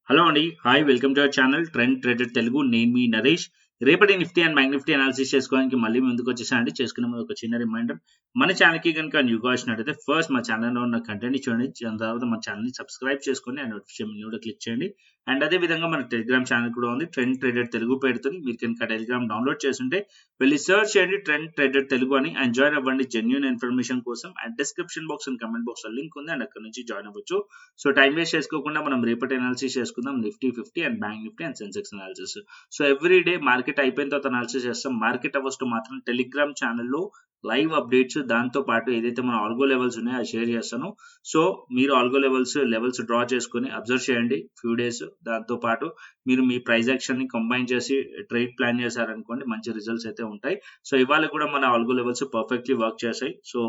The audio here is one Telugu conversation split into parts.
హలో అండి. Hi, welcome to our channel trend traded Telugu. నేను మీ నరేష్. రేపటి Nifty and bank Nifty analysis చేసుకోవడానికి మళ్ళీ ముందుకు వచ్చేసానండి. చేసుకునే ముందు ఒక చిన్న రిమైండర్, మన ఛానల్కి కనుక న్యూగా వచ్చినట్టయితే ఫస్ట్ మా ఛానల్లో ఉన్న కంటెంట్ చూడండి, దాని తర్వాత మన ఛానల్ని సబ్స్క్రైబ్ చేసుకొని అండ్ నోటిఫికేషన్ కూడా క్లిక్ చేయండి. అండ్ అదే విధంగా మన టెలిగ్రామ్ ఛానల్ కూడా ఉంది, ట్రెండ్ ట్రేడెడ్ తెలుగు పేరుతోని. మీరు కనుక టెలిగ్రామ్ డౌన్లోడ్ చేస్తుంటే వెళ్ళి సర్చ్ చేయండి ట్రెండ్ ట్రేడెడ్ తెలుగు అని, అండ్ జాయిన్ అవ్వండి జెన్యూన్ ఇన్ఫర్మేషన్ కోసం. And description box and comment box లో లింక్ ఉంది, అండ్ అక్కడ నుంచి జాయిన్ అవ్వచ్చు. సో టైం వేస్ట్ చేసుకోకుండా మనం రేపటి అనాలిసిస్ చేసుకుందాం, Nifty 50 and bank Nifty and Sensex analysis. So every day market అయిపోయిన తర్వాత అనాలిసిస్ చేస్తాం. మార్కెట్ అవర్స్ మాత్రం టెలిగ్రామ్ ఛానల్లో లైవ్ అప్డేట్స్, దాంతో పాటు ఏదైతే మన ఆల్గో లెవెల్స్ ఉన్నాయో అది షేర్ చేస్తాను. సో మీరు ఆల్గో లెవెల్స్ డ్రా చేసుకొని అబ్జర్వ్ చేయండి ఫ్యూ డేస్. దాంతో పాటు మీరు మీ ప్రైస్ యాక్షన్ ని కంబైన్ చేసి ట్రేడ్ ప్లాన్ చేశారనుకోండి, మంచి రిజల్ట్స్ అయితే ఉంటాయి. సో ఇవాళ కూడా మన ఆల్గో లెవెల్స్ పర్ఫెక్ట్లీ వర్క్ చేశాయి. సో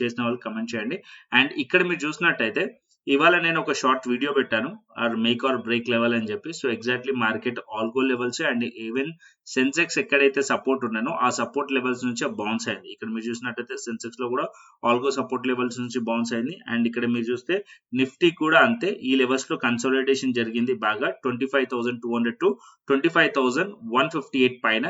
చేసిన వాళ్ళు కమెంట్ చేయండి. అండ్ ఇక్కడ మీరు చూసినట్టయితే ఇవాళ నేను ఒక షార్ట్ వీడియో పెట్టాను, are make or break level అని చెప్పి. So exactly market algo levels and even Sensex ఎక్కడైతే సపోర్ట్ ఉన్నానో ఆ సపోర్ట్ లెవెల్స్ నుంచి బౌన్స్ అయింది. ఇక్కడ మీరు చూసినట్టయితే సెన్సెక్స్ లో కూడా ఆల్గో సపోర్ట్ లెవెల్స్ నుంచి బౌన్స్ అయింది. అండ్ ఇక్కడ మీరు చూస్తే నిఫ్టీ కూడా అంతే, ఈ లెవెల్స్ లో కన్సోలిడేషన్ జరిగింది బాగా. 25,200 టు 25,158 పైన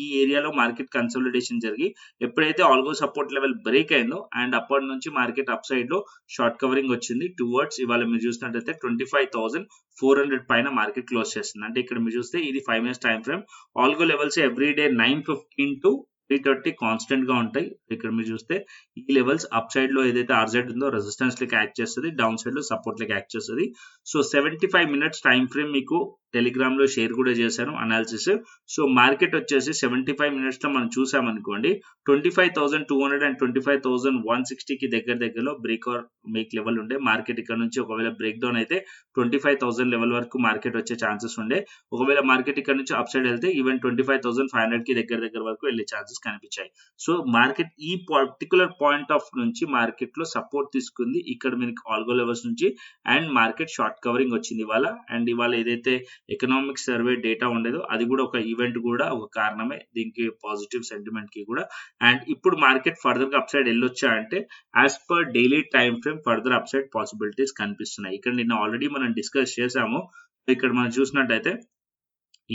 ఈ ఏరియాలో మార్కెట్ కన్సోలిడేషన్ జరిగి ఎప్పుడైతే ఆల్గో సపోర్ట్ లెవెల్ బ్రేక్ అయిందో అండ్ అప్పటి నుంచి మార్కెట్ అప్ సైడ్ లో షార్ట్ కవరింగ్ వచ్చింది టువర్డ్స్. ఇవాళ మీరు చూసినట్టయితే 25,400 పైన మార్కెట్ క్లోజ్ చేస్తుంది. అంటే ఇక్కడ మీరు చూస్తే ఇది 5 minutes time frame. Algo levels every day 9:15 to 3:30 constant గా ఉంటాయి. ఇక్కడ మీరు చూస్తే ఈ లెవెల్స్ అప్ సైడ్ లో ఏదైతే ఆర్జెడ్ ఉందో రెసిస్టెన్స్ లెక్క యాక్ట్ చేస్తుంది, డౌన్ సైడ్ లో సపోర్ట్ లెక్క యాక్ట్ చేస్తుంది. సో 75 minutes టైం ఫ్రేమ్ మీకు టెలిగ్రామ్ లో షేర్ కూడా చేశాను అనాలిసిస్. సో మార్కెట్ వచ్చేసి 75 minutes లో మనం చూసామనుకోండి, 25,200 అండ్ 25,160 కి దగ్గరలో బ్రేక్ ఆర్ మేక్ లెవెల్ ఉండే. మార్కెట్ ఇక్కడ నుంచి ఒకవేళ బ్రేక్ డౌన్ అయితే 25,000 లెవెల్ వరకు మార్కెట్ వచ్చే ఛాన్సెస్ ఉండే. ఒకవేళ మార్కెట్ ఇక్కడ నుంచి అప్ సైడ్ వెళ్తే ఈవెన్ 25,500 కి దగ్గర వరకు వెళ్ళే ఛాన్సెస్ కనిపించాయి. సో మార్కెట్ ఈ పర్టికులర్ పాయింట్ ఆఫ్ నుంచి మార్కెట్ లో సపోర్ట్ తీసుకుంది. ఇక్కడ మీకు ఆల్గో లెవెల్స్ నుంచి అండ్ మార్కెట్ షార్ట్ కవరింగ్ వచ్చింది ఇవాళ. అండ్ ఇవాళ ఏదైతే ఎకనామిక్ సర్వే డేటా ఉండేదో అది కూడా ఒక ఈవెంట్, కూడా ఒక కారణమే దీనికి, పాజిటివ్ సెంటిమెంట్ కి కూడా. అండ్ ఇప్పుడు మార్కెట్ ఫర్దర్ గా అప్ సైడ్ వెళ్ళొచ్చా అంటే as per daily time frame further up side possibilities కనిపిస్తున్నాయి. ఇక్కడ నిన్న ఆల్రెడీ మనం డిస్కస్ చేసాము. ఇక్కడ మనం చూసినట్టయితే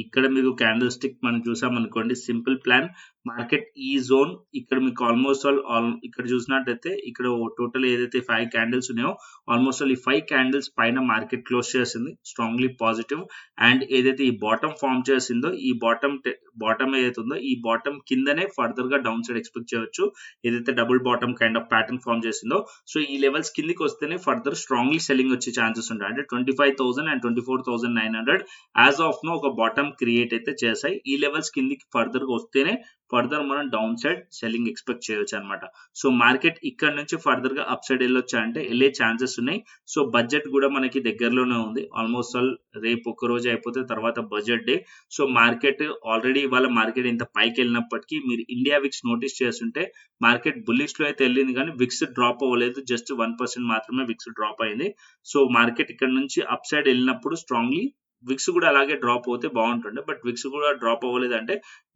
ఇక్కడ మీకు క్యాండిల్ స్టిక్ మనం చూసామనుకోండి, సింపుల్ ప్లాన్ మార్కెట్ ఈ జోన్ ఇక్కడ మీకు ఆల్మోస్ట్ ఆల్ ఇక్కడ చూసినట్టయితే ఇక్కడ టోటల్ ఏదైతే 5 క్యాండిల్స్ ఉన్నాయో ఆల్మోస్ట్ ఆల్ ఈ 5 క్యాండిల్స్ పైన మార్కెట్ క్లోజ్ చేసింది స్ట్రాంగ్లీ పాజిటివ్. అండ్ ఏదైతే ఈ బాటమ్ ఫామ్ చేసిందో ఈ బాటమ్ ఏదైతే ఉందో ఈ బాటమ్ కిందనే ఫర్దర్ గా డౌన్ సైడ్ ఎక్స్పెక్ట్ చేయొచ్చు. ఏదైతే double bottom kind of pattern form చేసిందో, సో ఈ లెవెల్స్ కిందికి వస్తేనే ఫర్దర్ స్ట్రాంగ్లీ సెల్లింగ్ వచ్చే ఛాన్సెస్ ఉంటాయి. అంటే 25,000 అండ్ 24,900 యాజ్ ఆఫ్ నో ఒక బాటమ్ క్రియేట్ అయితే చేశాయి. ఈ లెవెల్స్ కిందికి ఫర్దర్ గా వస్తేనే ఫర్దర్ మనం డౌన్ సైడ్ సెల్లింగ్ ఎక్స్పెక్ట్ చేయొచ్చు అనమాట. సో మార్కెట్ ఇక్కడ నుంచి ఫర్దర్ గా అప్ సైడ్ వెళ్ళొచ్చా అంటే వెళ్ళే ఛాన్సెస్ ఉన్నాయి. సో బడ్జెట్ కూడా మనకి దగ్గరలోనే ఉంది. ఆల్మోస్ట్ ఆల్ రేపు ఒక రోజు అయిపోతే తర్వాత budget day. So market already ఇవాళ మార్కెట్ ఇంత పైకి వెళ్ళినప్పటికీ మీరు ఇండియా విక్స్ నోటీస్ చేస్తుంటే మార్కెట్ బుల్లిష్ లో అయితే వెళ్ళింది, కానీ విక్స్ డ్రాప్ అవ్వలేదు. జస్ట్ 1% మాత్రమే విక్స్ డ్రాప్ అయింది. సో మార్కెట్ ఇక్కడ నుంచి అప్ సైడ్ వెళ్ళినప్పుడు స్ట్రాంగ్లీ విక్స్ కూడా అలాగే డ్రాప్ అవుతే బాగుంటుండే, బట్ విక్స్ కూడా డ్రాప్ అవ్వలేదు అంటే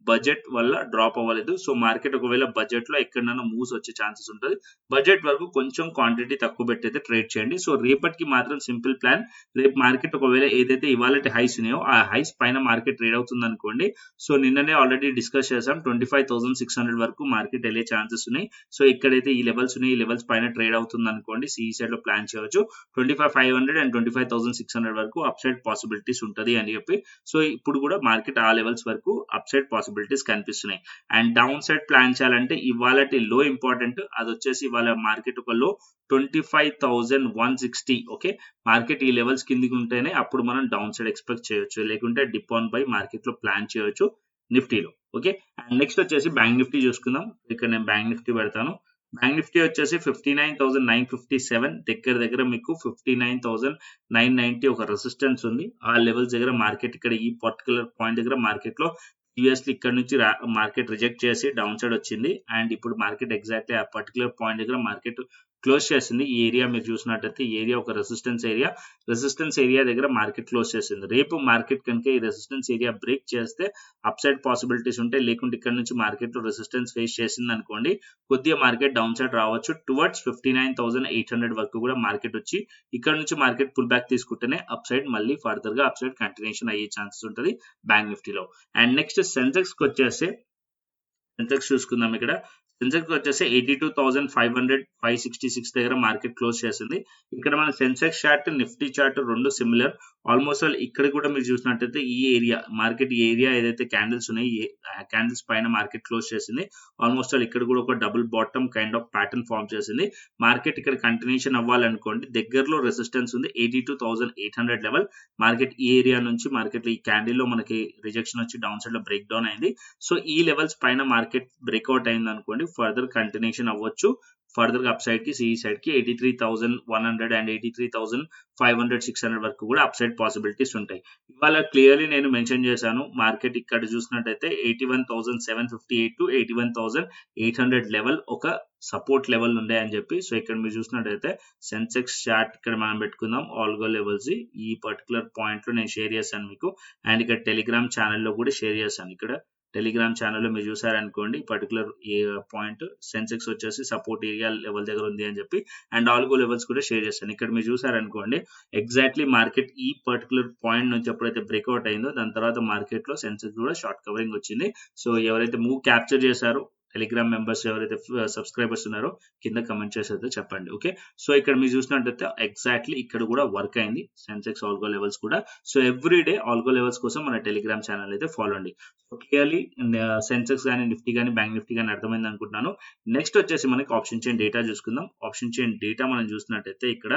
బడ్జెట్ వల్ల డ్రాప్ అవ్వలేదు. సో మార్కెట్ ఒకవేళ బడ్జెట్ లో ఎక్కడైనా మూవ్స్ వచ్చే ఛాన్సెస్ ఉంటుంది. బడ్జెట్ వరకు కొంచెం క్వాంటిటీ తక్కువ పెట్టయితే ట్రేడ్ చేయండి. సో రేపటికి మాత్రం సింపుల్ ప్లాన్, రేపు మార్కెట్ ఒకవేళ ఏదైతే ఇవాళ హైస్ ఉన్నాయో ఆ హైస్ పైన మార్కెట్ ట్రేడ్ అవుతుంది అనుకోండి. సో నిన్ననే ఆల్రెడీ డిస్కస్ చేసాం, 25,600 వరకు మార్కెట్ వెళ్ళే ఛాన్సెస్ ఉన్నాయి. సో ఇక్కడైతే ఈ లెవెల్స్ ఉన్నాయి, ఈ లెవెల్స్ పైన ట్రేడ్ అవుతుంది అనుకోండి, సిఈ సైడ్ లో ప్లాన్ చేయవచ్చు. 25,500 అండ్ 25,600 వరకు అప్ సైడ్ పాసిబిలిటీస్ ఉంటది అని చెప్పి. సో ఇప్పుడు కూడా మార్కెట్ ఆ లెవెల్స్ వరకు అప్ సైడ్ పాసిబిలిటీస్ కనిపిస్తున్నాయి. అండ్ డౌన్ సైడ్ ప్లాన్ చేయాలంటే ఇవాళ లో ఇంపార్టెంట్, అది వచ్చేసి ఇవాళ మార్కెట్ ఒక లో 25,160. ఓకే, మార్కెట్ ఈ లెవెల్స్ కిందికి ఉంటేనే అప్పుడు మనం డౌన్ సైడ్ ఎక్స్పెక్ట్ చేయొచ్చు, లేకుంటే డిప్ ఆన్ బై మార్కెట్ లో ప్లాన్ చేయొచ్చు నిఫ్టీలో. ఓకే, అండ్ నెక్స్ట్ వచ్చేసి బ్యాంక్ నిఫ్టీ చూసుకుందాం. ఇక్కడ నేను బ్యాంక్ నిఫ్టీ పెడతాను. బ్యాంక్ నిఫ్టీ వచ్చేసి 59,957 దగ్గర మీకు 59,990 ఒక రెసిస్టెన్స్ ఉంది. ఆ లెవెల్స్ దగ్గర మార్కెట్ ఇక్కడ ఈ పర్టికులర్ పాయింట్ దగ్గర మార్కెట్ లో ప్రీవియస్లీ ఇక్కడ నుంచి మార్కెట్ రిజెక్ట్ చేసి డౌన్ సైడ్ వచ్చింది. అండ్ ఇప్పుడు మార్కెట్ ఎగ్జాక్ట్లీ ఆ పర్టికులర్ పాయింట్ దగ్గర మార్కెట్ క్లోజ్ చేసింది. ఈ ఏరియా మీరు చూసినట్టయితే ఈ ఏరియా ఒక రెసిస్టెన్స్ ఏరియా దగ్గర మార్కెట్ క్లోజ్ చేసింది. రేపు మార్కెట్ కనుక ఈ రెసిస్టెన్స్ ఏరియా బ్రేక్ చేస్తే అప్ సైడ్ పాసిబిలిటీస్ ఉంటాయి. లేకుంటే ఇక్కడ నుంచి మార్కెట్ లో రెసిస్టెన్స్ ఫేస్ చేసింది అనుకోండి, కొద్దిగా మార్కెట్ డౌన్ సైడ్ రావచ్చు టువర్డ్స్ 59,800 వరకు కూడా మార్కెట్ వచ్చి ఇక్కడ నుంచి మార్కెట్ పుల్ బ్యాక్ తీసుకుంటేనే అప్ సైడ్ మళ్ళీ ఫర్దర్ గా అప్ సైడ్ కంటిన్యూషన్ అయ్యే ఛాన్సెస్ ఉంటుంది బ్యాంక్ నిఫ్టీలో. అండ్ నెక్స్ట్ సెన్సెక్స్ కి వచ్చేసి సెన్సెక్స్ చూసుకుందాం. ఇక్కడ సెన్సెక్స్ వచ్చేసి 82,500 566 దగ్గర మార్కెట్ క్లోజ్ చేసింది. ఇక్కడ మన సెన్సెక్స్ చార్ట్ నిఫ్టీ చార్ట్ రెండు సిమిలర్. ఆల్మోస్ట్ ఆల్ ఇక్కడ కూడా మీరు చూసినట్టయితే ఈ ఏరియా మార్కెట్ ఏరియా ఏదైతే క్యాండిల్స్ ఉన్నాయి క్యాండిల్స్ పైన మార్కెట్ క్లోజ్ చేసింది. ఆల్మోస్ట్ ఆల్ ఇక్కడ కూడా ఒక double bottom kind of pattern form చేసింది. మార్కెట్ ఇక్కడ కంటిన్యూషన్ అవ్వాలనుకోండి, దగ్గరలో రెసిస్టెన్స్ ఉంది 82,800 లెవెల్. మార్కెట్ ఈ ఏరియా నుంచి మార్కెట్ ఈ క్యాండిల్ లో మనకి రిజెక్షన్ వచ్చి డౌన్ సైడ్ లో బ్రేక్ డౌన్ అయింది. సో ఈ లెవెల్స్ పైన మార్కెట్ బ్రేక్అవుట్ అయింది అనుకోండి, ఫర్దర్ కంటిన్యూషన్ అవ్వచ్చు. ఫర్దర్ గా అప్ సైడ్ కి ఈ సైడ్ కి 83,100 అండ్ 83,500 600 వరకు కూడా అప్ సైడ్ పాసిబిలిటీస్ ఉంటాయి. ఇవాళ క్లియర్లీ నేను మెన్షన్ చేశాను, మార్కెట్ ఇక్కడ చూసినట్టయితే 81,758 టు 81,800 లెవెల్ ఒక సపోర్ట్ లెవెల్ ఉండే అని చెప్పి. సో ఇక్కడ మీరు చూసినట్టయితే సెన్సెక్స్ చార్ట్ ఇక్కడ మనం పెట్టుకుందాం. ఆల్గో లెవెల్స్ ఈ పర్టికులర్ పాయింట్ లో నేను షేర్ చేశాను మీకు. అండ్ ఇక్కడ టెలిగ్రామ్ ఛానల్లో కూడా షేర్ చేశాను. ఇక్కడ టెలిగ్రామ్ ఛానల్లో మీరు చూసారనుకోండి, పర్టికులర్ పాయింట్ సెన్సెక్స్ వచ్చేసి సపోర్ట్ ఏరియా లెవెల్ దగ్గర ఉంది అని చెప్పి. అండ్ ఆల్గో లెవెల్స్ కూడా షేర్ చేస్తాను. ఇక్కడ మీరు చూసారనుకోండి, ఎగ్జాక్ట్లీ మార్కెట్ ఈ పర్టికులర్ పాయింట్ నుంచి ఎప్పుడైతే బ్రేక్అవుట్ అయిందో దాని తర్వాత మార్కెట్ లో సెన్సెక్స్ కూడా షార్ట్ కవరింగ్ వచ్చింది. సో ఎవరైతే మూవ్ క్యాప్చర్ చేశారో టెలిగ్రామ్ మెంబర్స్ ఎవరైతే సబ్స్క్రైబర్స్ ఉన్నారో కింద కమెంట్ చేసేది చెప్పండి. ఓకే, సో ఇక్కడ మీరు చూసినట్టయితే ఎగ్జాక్ట్లీ ఇక్కడ కూడా వర్క్ అయింది సెన్సెక్స్ ఆల్గో లెవెల్స్ కూడా. So every day algo levels కోసం మన టెలిగ్రామ్ ఛానల్ అయితే ఫాలో అండి. సో క్లియర్లీ సెన్సెక్స్ కానీ నిఫ్టీ కానీ బ్యాంక్ నిఫ్టీ కానీ అర్థమైంది అనుకుంటున్నాను. నెక్స్ట్ వచ్చేసి మనకి ఆప్షన్ చైన్ డేటా చూసుకుందాం. ఆప్షన్ చైన్ డేటా మనం చూసినట్టయితే ఇక్కడ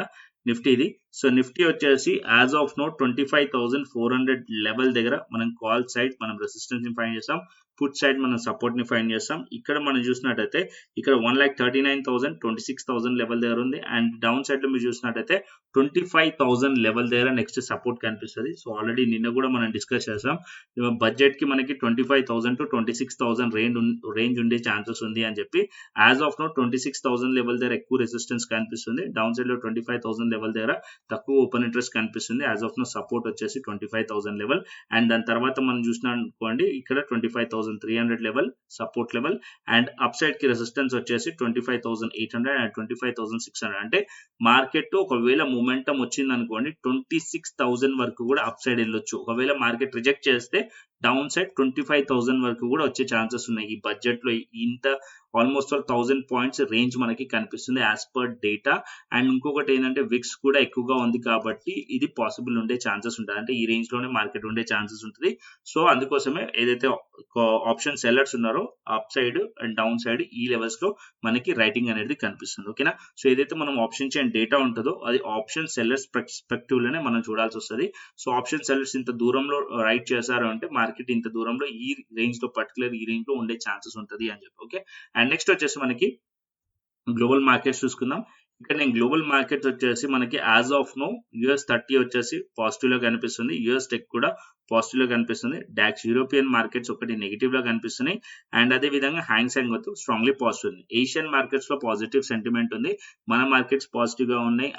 నిఫ్టీది. సో నిఫ్టీ వచ్చేసి యాజ్ ఆఫ్ నో 25,400 లెవెల్ దగ్గర మనం కాల్ సైడ్ మనం రెసిస్టెన్స్ ని ఫైండ్ చేస్తాం, పుట్ సైడ్ మనం సపోర్ట్ ని ఫైండ్ చేస్తాం. ఇక్కడ మనం చూసినట్టయితే ఇక్కడ 1,39,000 26,000 లెవెల్ దగ్గర ఉంది. అండ్ డౌన్ సైడ్ లో మీరు చూసినట్టయితే 25,000 లెవెల్ దగ్గర నెక్స్ట్ సపోర్ట్ కనిపిస్తుంది. సో ఆల్రెడీ నిన్న కూడా మనం డిస్కస్ చేసాం, బడ్జెట్ కి మనకి 25,000 to 26,000 రేంజ్ ఉండే ఛాన్సెస్ ఉంది అని చెప్పి. యాజ్ ఆఫ్ నో 26,000 లెవెల్ దగ్గర ఎక్కువ రెసిస్టెన్స్ కనిపిస్తుంది. డౌన్ సైడ్ లో 25,000 లెవెల్ దగ్గర తక్కువ ఓపెన్ ఇంట్రెస్ట్ కనిపిస్తుంది. యాజ్ ఆఫ్ నో సపోర్ట్ వచ్చేసి 25,000 లెవెల్. అండ్ దాని తర్వాత మనం చూసినా అనుకోండి, ఇక్కడ 25,300 level support level. And up side కి రెసిస్టెన్స్ వచ్చేసి 25,800 అండ్ 25,600. అంటే మార్కెట్ ఒకవేళ మొమెంటం వచ్చింది అనుకోండి 26,000 వరకు కూడా అప్ సైడ్ వెళ్ళొచ్చు. ఒకవేళ మార్కెట్ రిజెక్ట్ చేస్తే డౌన్ సైడ్ 25,000 వరకు కూడా వచ్చే ఛాన్సెస్ ఉన్నాయి. ఈ బడ్జెట్ లో ఇంత ఆల్మోస్ట్ 1,000 పాయింట్స్ రేంజ్ మనకి కనిపిస్తుంది యాజ్ పర్ డేటా. అండ్ ఇంకొకటి ఏంటంటే విక్స్ కూడా ఎక్కువగా ఉంది కాబట్టి ఇది పాసిబుల్ ఉండే ఛాన్సెస్ ఉంటుంది. అంటే ఈ రేంజ్ లోనే మార్కెట్ ఉండే ఛాన్సెస్ ఉంటుంది. సో అందుకోసమే ఏదైతే ఆప్షన్ సెల్లర్స్ ఉన్నారో up side and down side ఈ లెవెల్స్ లో మనకి రైటింగ్ అనేది కనిపిస్తుంది. ఓకేనా, సో ఏదైతే మనం ఆప్షన్ చైన్ డేటా ఉంటుందో అది ఆప్షన్ సెల్లర్స్ పర్స్పెక్టివ్ లోనే మనం చూడాల్సి వస్తుంది. సో ఆప్షన్ సెల్లర్స్ ఇంత దూరంలో రైట్ చేశారు అంటే మార్కెట్ ఇంత దూరంలో ఈ రేంజ్ లో పర్టికులర్ ఈ రేంజ్ లో ఉండే ఛాన్సెస్ ఉంటుంది అని చెప్పి. ఓకే, అండ్ నెక్స్ట్ వచ్చేసి మనకి గ్లోబల్ మార్కెట్స్ చూసుకుందాం. ఇక్కడ నేను గ్లోబల్ మార్కెట్స్ వచ్చేసి మనకి యాజ్ ఆఫ్ నో US30 వచ్చేసి పాజిటివ్ లో కనిపిస్తుంది, US టెక్ కూడా పాజిటివ్ లో కనిపిస్తుంది, డాక్స్ యూరోపియన్ మార్కెట్స్ ఒకటి నెగిటివ్ లో కనిపిస్తున్నాయి. అండ్ అదే విధంగా హ్యాంగ్సెంగ్ స్ట్రాంగ్లీ పాజిటివ్ ఉంది. ఏషియన్ మార్కెట్స్ లో పాజిటివ్ సెంటిమెంట్ ఉంది, మన మార్కెట్స్ పాజిటివ్ గా ఉన్నాయి,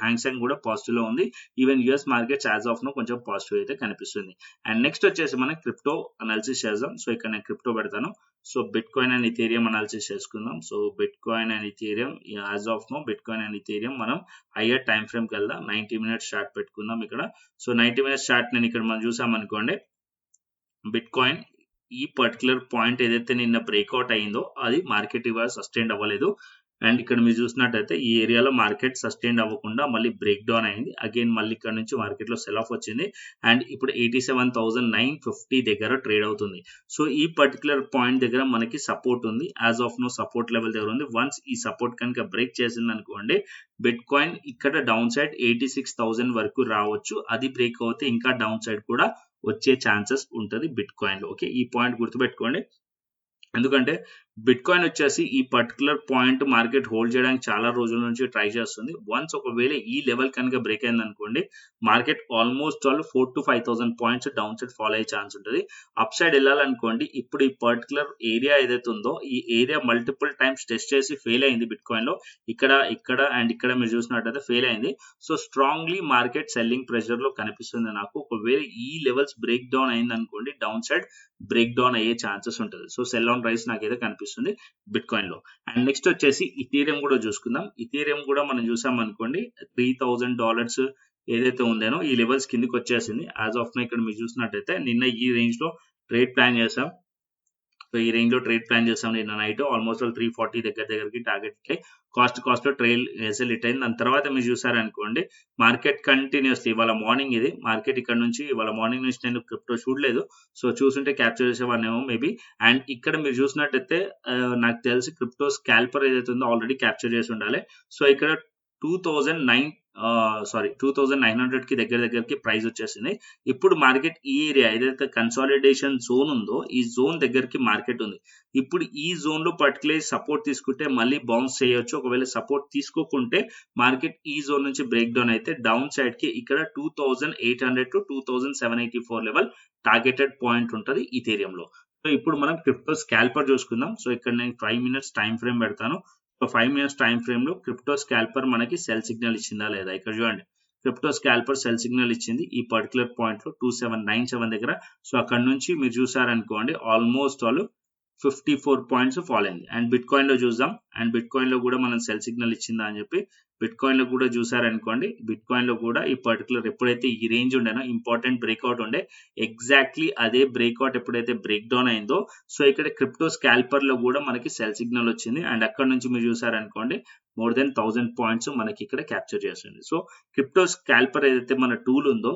హ్యాంగ్సెంగ్ కూడా పాజిటివ్ లో ఉంది. Even US markets as of now కొంచెం పాజిటివ్ అయితే కనిపిస్తుంది. అండ్ నెక్స్ట్ వచ్చేసి మనం క్రిప్టో అనాలిసిస్ చేద్దాం. సో ఇక్కడ నేను క్రిప్టో పెడతాను. So Bitcoin and Ethereum analysis చేసుకుందాం. So Bitcoin and Ethereum as of now Bitcoin and Ethereum మనం హయ్యర్ టైం ఫ్రేమ్ కి వెళ్దాం. 90 మినిట్స్ చార్ట్ పెట్టుకుందాం ఇక్కడ. సో 90 మినిట్స్ చార్ట్ నేను ఇక్కడ మనం చూసాం అనుకోండి, బిట్ కాయిన్ ఈ పర్టికులర్ పాయింట్ ఏదైతే నిన్న బ్రేక్అవుట్ అయిందో అది మార్కెట్ ఇవాళ సస్టైన్ అవ్వలేదు. అండ్ ఇక్కడ మీరు చూసినట్టయితే ఈ ఏరియాలో మార్కెట్ సస్టైన్ అవ్వకుండా మళ్ళీ బ్రేక్ డౌన్ అయింది. అగైన్ మళ్ళీ ఇక్కడ నుంచి మార్కెట్ లో సెల్ ఆఫ్ వచ్చింది. అండ్ ఇప్పుడు 87,950 దగ్గర ట్రేడ్ అవుతుంది. సో ఈ పర్టికులర్ పాయింట్ దగ్గర మనకి సపోర్ట్ ఉంది, as of now support level దగ్గర ఉంది. వన్స్ ఈ సపోర్ట్ కనుక బ్రేక్ చేసింది అనుకోండి, బిట్ కాయిన్ ఇక్కడ డౌన్ సైడ్ 86,000 వరకు రావచ్చు. అది బ్రేక్ అవుతే ఇంకా డౌన్ సైడ్ కూడా వచ్చే ఛాన్సెస్ ఉంటుంది బిట్ కాయిన్ లో. ఓకే, ఈ పాయింట్ గుర్తుపెట్టుకోండి. ఎందుకంటే బిట్‌కాయిన్ వచ్చేసి ఈ పర్టిక్యులర్ పాయింట్ మార్కెట్ హోల్డ్ చేయడానికి చాలా రోజుల నుంచి ట్రై చేస్తుంది. వన్స్ ఒకవేళ ఈ లెవెల్ కనుక బ్రేక్ అయిందనుకోండి, market almost all 4,000-5,000 points down side follow అయ్యే ఛాన్స్ ఉంటది. అప్ సైడ్ ఎళ్ళాలనుకోండి, ఇప్పుడు ఈ పర్టిక్యులర్ ఏరియా ఏదైతే ఉందో, ఈ ఏరియా మల్టిపుల్ టైమ్స్ టెస్ట్ చేసి ఫెయిల్ అయింది బిట్‌కాయిన్‌లో. ఇక్కడ అండ్ ఇక్కడ మీరు చూసినట్టయితే ఫెయిల్ అయింది. సో స్ట్రాంగ్‌లీ మార్కెట్ సెల్లింగ్ ప్రెషర్‌లో కనిపిస్తుంది నాకు. ఒకవేళ ఈ లెవెల్స్ బ్రేక్ డౌన్ అయిందనుకోండి, డౌన్ సైడ్ బ్రేక్ డౌన్ అయ్యే ఛాన్సెస్ ఉంటది. సో సెల్ ఆన్ రైజ్ నాకైతే కనిపిస్తుంది బిట్‌కాయిన్ లో. అండ్ నెక్స్ట్ వచ్చేసి ఇథీరియం కూడా చూసుకుందాం. ఇథీరియం కూడా మనం చూసామనుకోండి, $3,000 ఏదైతే ఉందేనో ఈ లెవెల్స్ కిందకి వచ్చేసింది. యాజ్ ఆఫ్ నౌ ఇక్కడ మీరు చూసినట్టయితే నిన్న ఈ రేంజ్ లో ట్రేడ్ ప్లాన్ చేసాం. సో ఈ రేంజ్ లో ట్రేడ్ ప్లాన్ చేసాం నిన్న నైట్. ఆల్మోస్ట్ 340 దగ్గరికి టార్గెట్ కాస్ట్ లో ట్రైల్ ఎస్ఎల్ హిట్ అయింది. దాని తర్వాత మీరు చూసారనుకోండి, మార్కెట్ కంటిన్యూస్ ఇవాళ మార్నింగ్ ఇది మార్కెట్ ఇక్కడ నుంచి ఇవాళ మార్నింగ్ నుంచి నేను క్రిప్టో చూడలేదు. సో చూసుంటే క్యాప్చర్ చేసేవాడినేమో మేబీ. అండ్ ఇక్కడ మీరు చూసినట్టయితే నాకు తెలిసి క్రిప్టో స్కాల్పర్ ఏదైతే ఉందో ఆల్రెడీ క్యాప్చర్ చేసి ఉండాలి. సో ఇక్కడ 2,900 కి దగ్గరికి ప్రైస్ వచ్చేసింది. ఇప్పుడు మార్కెట్ ఈ ఏరియా ఏదైతే కన్సాలిడేషన్ జోన్ ఉందో ఈ జోన్ దగ్గరికి మార్కెట్ ఉంది. ఇప్పుడు ఈ జోన్ లో పర్టికులర్ సపోర్ట్ తీసుకుంటే మళ్ళీ బౌన్స్ చేయొచ్చు. ఒకవేళ సపోర్ట్ తీసుకోకుంటే మార్కెట్ ఈ జోన్ నుంచి బ్రేక్ డౌన్ అయితే డౌన్ సైడ్ కి ఇక్కడ 2,800 to 2,784 లెవెల్ టార్గెటెడ్ పాయింట్ ఉంటుంది ఇథీరియం లో. సో ఇప్పుడు మనం క్రిప్టో స్కాల్పర్ చూసుకుందాం. సో ఇక్కడ నేను 5 minutes టైం ఫ్రేమ్ పెడతాను. సో 5 minutes టైం ఫ్రేమ్ లో క్రిప్టో స్కాల్పర్ మనకి సెల్ సిగ్నల్ ఇచ్చిందా లేదా ఇక్కడ చూడండి. క్రిప్టో స్కాల్పర్ సెల్ సిగ్నల్ ఇచ్చింది ఈ పర్టికులర్ పాయింట్ లో 2797 దగ్గర. సో అక్కడ నుంచి మీరు చూసారనుకోండి ఆల్మోస్ట్ ఆల్ 54 పాయింట్స్ ఫాల్ అయింది. అండ్ బిట్ కాయిన్ లో చూద్దాం. అండ్ బిట్ కాయిన్ లో కూడా మనం సెల్ సిగ్నల్ ఇచ్చిందా అని చెప్పి బిట్ కాయిన్ లో కూడా చూసారనుకోండి. బిట్ కాయిన్ లో కూడా ఈ పర్టికులర్ ఎప్పుడైతే ఈ రేంజ్ ఉండేనో ఇంపార్టెంట్ బ్రేక్అవుట్ ఉండే, ఎగ్జాక్ట్లీ అదే బ్రేక్అవుట్ ఎప్పుడైతే బ్రేక్ డౌన్ అయిందో సో ఇక్కడ క్రిప్టో స్కాల్పర్ లో కూడా మనకి సెల్ సిగ్నల్ వచ్చింది. అండ్ అక్కడ నుంచి మీరు చూసారనుకోండి మోర్ దెన్ 1000 పాయింట్స్ మనకి ఇక్కడ క్యాప్చర్ చేస్తుంది. సో క్రిప్టో స్కాల్పర్ ఏదైతే మన టూల్ ఉందో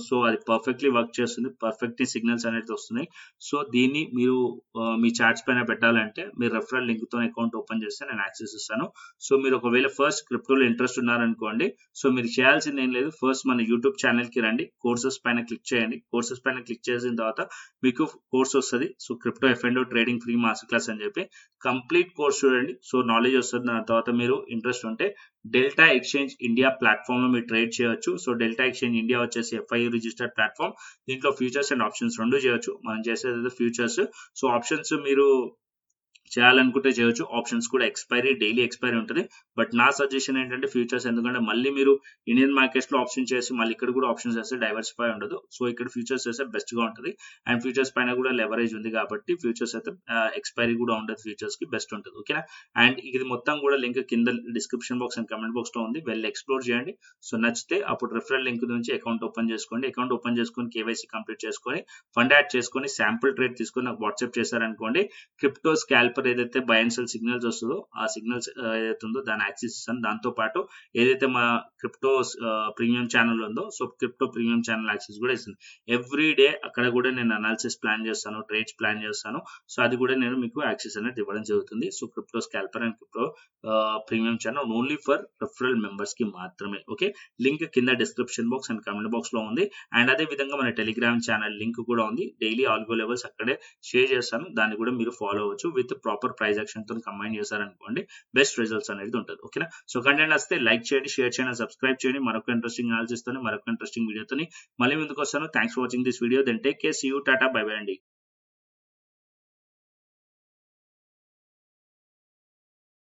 సో అది పర్ఫెక్ట్లీ వర్క్ చేస్తుంది. పర్ఫెక్ట్లీ సిగ్నల్స్ అనేది వస్తున్నాయి. సో దీన్ని మీరు మీ చార్ట్స్ పైన పెట్టాలంటే మీరు రెఫరల్ లింక్ తో అకౌంట్ ఓపెన్ చేస్తే నేను యాక్సెస్ ఇస్తాను. సో మీరు ఒకవేళ ఫస్ట్ క్రిప్టోలో ఇంట్రెస్ట్ ఉన్నారనుకోండి, సో మీరు చేయాల్సింది ఏం లేదు, ఫస్ట్ మన యూట్యూబ్ ఛానల్ కి రండి, కోర్సెస్ పైన క్లిక్ చేయండి. కోర్సెస్ పైన క్లిక్ చేసిన తర్వాత మీకు కోర్స్ వస్తుంది. So crypto ఎఫ్ఎండో trading free master class అని చెప్పి కంప్లీట్ కోర్స్ చూడండి. సో నాలెడ్జ్ వస్తుంది. దాని తర్వాత మీరు ఇంట్రెస్ట్ ఉంటే డెల్టా ఎక్స్చేంజ్ ఇండియా ప్లాట్ఫామ్ లో మీరు ట్రేడ్ చేయొచ్చు. సో డెల్టా ఎక్స్చేంజ్ ఇండియా వచ్చేసి FIU రిజిస్టర్డ్ ప్లాట్ఫామ్. దీంట్లో ఫ్యూచర్స్ అండ్ ఆప్షన్స్ రెండు చేయొచ్చు. మనం చేసేది ఫ్యూచర్స్. సో ఆప్షన్స్ మీరు చేయాలనుకుంటే చేయొచ్చు. ఆప్షన్స్ కూడా డైలీ ఎక్స్పైరీ ఉంటుంది. బట్ నా సజెషన్ ఏంటంటే ఫ్యూచర్స్, ఎందుకంటే మళ్ళీ మీరు ఇండియన్ మార్కెట్స్ లో ఆప్షన్ చేసి మళ్ళీ ఇక్కడ కూడా ఆప్షన్స్ చేస్తే డైవర్సిఫై ఉండదు. సో ఇక్కడ ఫ్యూచర్స్ చేస్తే బెస్ట్ గా ఉంటుంది. అండ్ ఫ్యూచర్స్ పైన కూడా లెవరేజ్ ఉంది కాబట్టి ఫ్యూచర్స్ అయితే ఎక్స్పైరీ కూడా ఉండదు, ఫ్యూచర్స్ కి బెస్ట్ ఉంటుంది. ఓకేనా. అండ్ ఇది మొత్తం కూడా లింక్ కింద description box and comment box లో ఉంది, వెళ్ళి ఎక్స్ప్లోర్ చేయండి. సో నచ్చితే అప్పుడు రిఫరల్ లింక్ నుంచి అకౌంట్ ఓపెన్ చేసుకోండి. అకౌంట్ ఓపెన్ చేసుకొని KYC కంప్లీట్ చేసుకొని ఫండ్ యాడ్ చేసుకొని శాంపుల్ ట్రేడ్ తీసుకొని నాకు వాట్సాప్ చేశారనుకోండి, క్రిప్టో స్కాల్పర్ ఏదైతే బై అండ్ సెల్ సిగ్నల్స్ వస్తుందో ఆ సిగ్నల్స్ ఏదైతే ఉందో దాని యాక్సెస్ ఇస్తాను. దాంతో పాటు ఏదైతే మా క్రిప్టో ప్రీమియం ఛానల్ ఉందో so crypto premium channel access కూడా ఇస్తుంది. ఎవ్రీ డే అక్కడ కూడా నేను అనాలిసిస్ ప్లాన్ చేస్తాను, ట్రేడ్స్ ప్లాన్ చేస్తాను. సో అది కూడా నేను మీకు యాక్సెస్ అనేది ఇవ్వడం జరుగుతుంది. So crypto స్కాల్పర్ and crypto premium channel only for referral members కి మాత్రమే. ఓకే, లింక్ కింద description box and comment box లో ఉంది. అండ్ అదే విధంగా మన టెలిగ్రామ్ ఛానల్ లింక్ కూడా ఉంది. డైలీ ఆల్గో లెవెల్స్ అక్కడే షేర్ చేస్తాను, దాన్ని కూడా మీరు ఫాలో అవ్వచ్చు. విత్ ప్రాపర్ ప్రైస్ యాక్షన్ తో కంబైన్ చేశారనుకోండి బెస్ట్ రిజల్ట్స్ అనేది ఉంటుంది. ఓకేనా. సో కంటెంట్ వస్తే లైక్ చేయండి, షేర్ చేయండి, సబ్స్క్రైబ్ చేయండి. మరొక ఇంట్రెస్టింగ్ అనాలిసిస్ తోని మరొక ఇంట్రెస్టింగ్ వీడియోతో మళ్ళీ ముందుకు వస్తాను. Thanks for watching this video. Then take care, see you, tata, bye bye అండి.